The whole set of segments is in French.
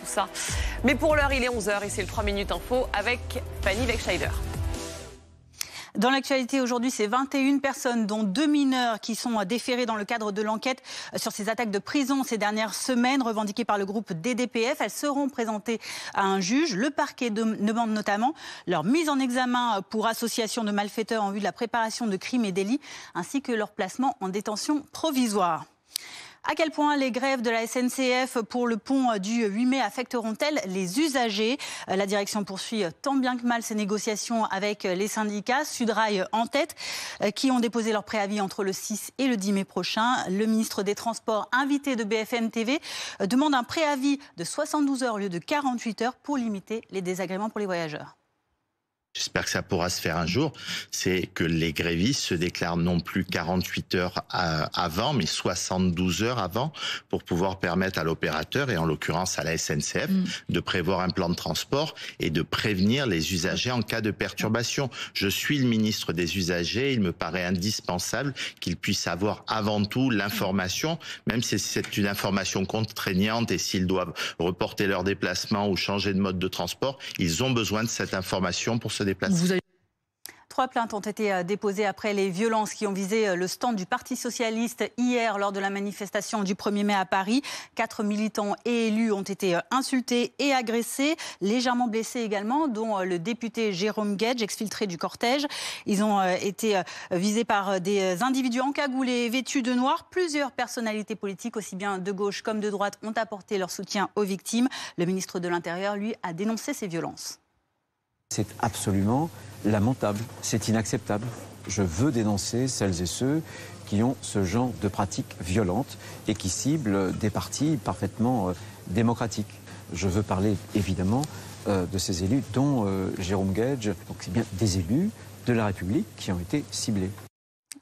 tout ça. Mais pour l'heure, il est 11h et c'est le 3 minutes info avec Fanny Wegscheider. Dans l'actualité aujourd'hui, c'est 21 personnes, dont 2 mineurs, qui sont déférés dans le cadre de l'enquête sur ces attaques de prison ces dernières semaines, revendiquées par le groupe DDPF. Elles seront présentées à un juge. Le parquet demande notamment leur mise en examen pour association de malfaiteurs en vue de la préparation de crimes et délits, ainsi que leur placement en détention provisoire. À quel point les grèves de la SNCF pour le pont du 8 mai affecteront-elles les usagers? La direction poursuit tant bien que mal ses négociations avec les syndicats, Sudrail en tête, qui ont déposé leur préavis entre le 6 et le 10 mai prochain. Le ministre des Transports, invité de BFM TV, demande un préavis de 72 heures au lieu de 48 heures pour limiter les désagréments pour les voyageurs. J'espère que ça pourra se faire un jour, c'est que les grévistes se déclarent non plus 48 heures avant, mais 72 heures avant, pour pouvoir permettre à l'opérateur, et en l'occurrence à la SNCF, de prévoir un plan de transport et de prévenir les usagers en cas de perturbation. Je suis le ministre des usagers, il me paraît indispensable qu'ils puissent avoir avant tout l'information, même si c'est une information contraignante et s'ils doivent reporter leur déplacement ou changer de mode de transport, ils ont besoin de cette information pour se déplacer. 3 plaintes ont été déposées après les violences qui ont visé le stand du Parti socialiste hier lors de la manifestation du 1er mai à Paris. 4 militants et élus ont été insultés et agressés, légèrement blessés également, dont le député Jérôme Guedj, exfiltré du cortège. Ils ont été visés par des individus encagoulés, vêtus de noir. Plusieurs personnalités politiques, aussi bien de gauche comme de droite, ont apporté leur soutien aux victimes. Le ministre de l'Intérieur, lui, a dénoncé ces violences. C'est absolument lamentable, c'est inacceptable. Je veux dénoncer celles et ceux qui ont ce genre de pratiques violentes et qui ciblent des partis parfaitement démocratiques. Je veux parler évidemment de ces élus, dont Jérôme Guedj. Donc c'est bien des élus de la République qui ont été ciblés.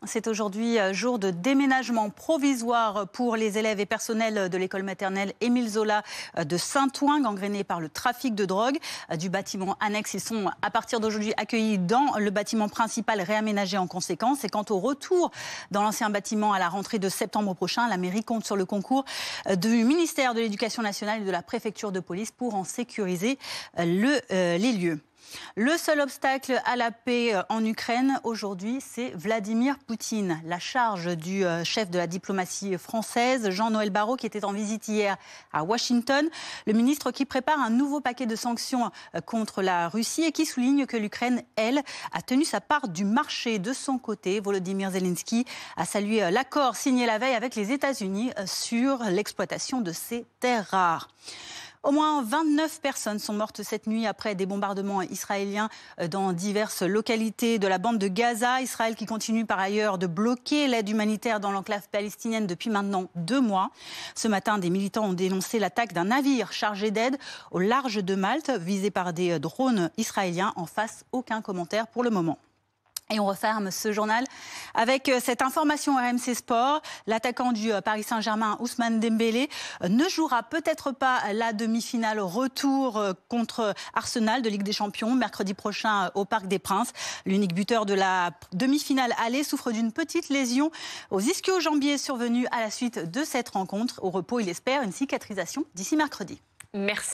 C'est aujourd'hui jour de déménagement provisoire pour les élèves et personnels de l'école maternelle Émile Zola de Saint-Ouen, gangrénés par le trafic de drogue. Du bâtiment annexe, ils sont à partir d'aujourd'hui accueillis dans le bâtiment principal réaménagé en conséquence. Et quant au retour dans l'ancien bâtiment à la rentrée de septembre prochain, la mairie compte sur le concours du ministère de l'Éducation nationale et de la préfecture de police pour en sécuriser les lieux. Le seul obstacle à la paix en Ukraine aujourd'hui, c'est Vladimir Poutine. La charge du chef de la diplomatie française, Jean-Noël Barrot, qui était en visite hier à Washington. Le ministre qui prépare un nouveau paquet de sanctions contre la Russie et qui souligne que l'Ukraine, elle, a tenu sa part du marché. De son côté, Volodymyr Zelensky a salué l'accord signé la veille avec les États-Unis sur l'exploitation de ces terres rares. Au moins 29 personnes sont mortes cette nuit après des bombardements israéliens dans diverses localités de la bande de Gaza. Israël qui continue par ailleurs de bloquer l'aide humanitaire dans l'enclave palestinienne depuis maintenant 2 mois. Ce matin, des militants ont dénoncé l'attaque d'un navire chargé d'aide au large de Malte, visé par des drones israéliens. En face, aucun commentaire pour le moment. Et on referme ce journal avec cette information RMC Sport. L'attaquant du Paris Saint-Germain, Ousmane Dembélé, ne jouera peut-être pas la demi-finale retour contre Arsenal de Ligue des Champions mercredi prochain au Parc des Princes. L'unique buteur de la demi-finale aller souffre d'une petite lésion aux ischio-jambiers survenue à la suite de cette rencontre. Au repos, il espère une cicatrisation d'ici mercredi. Merci.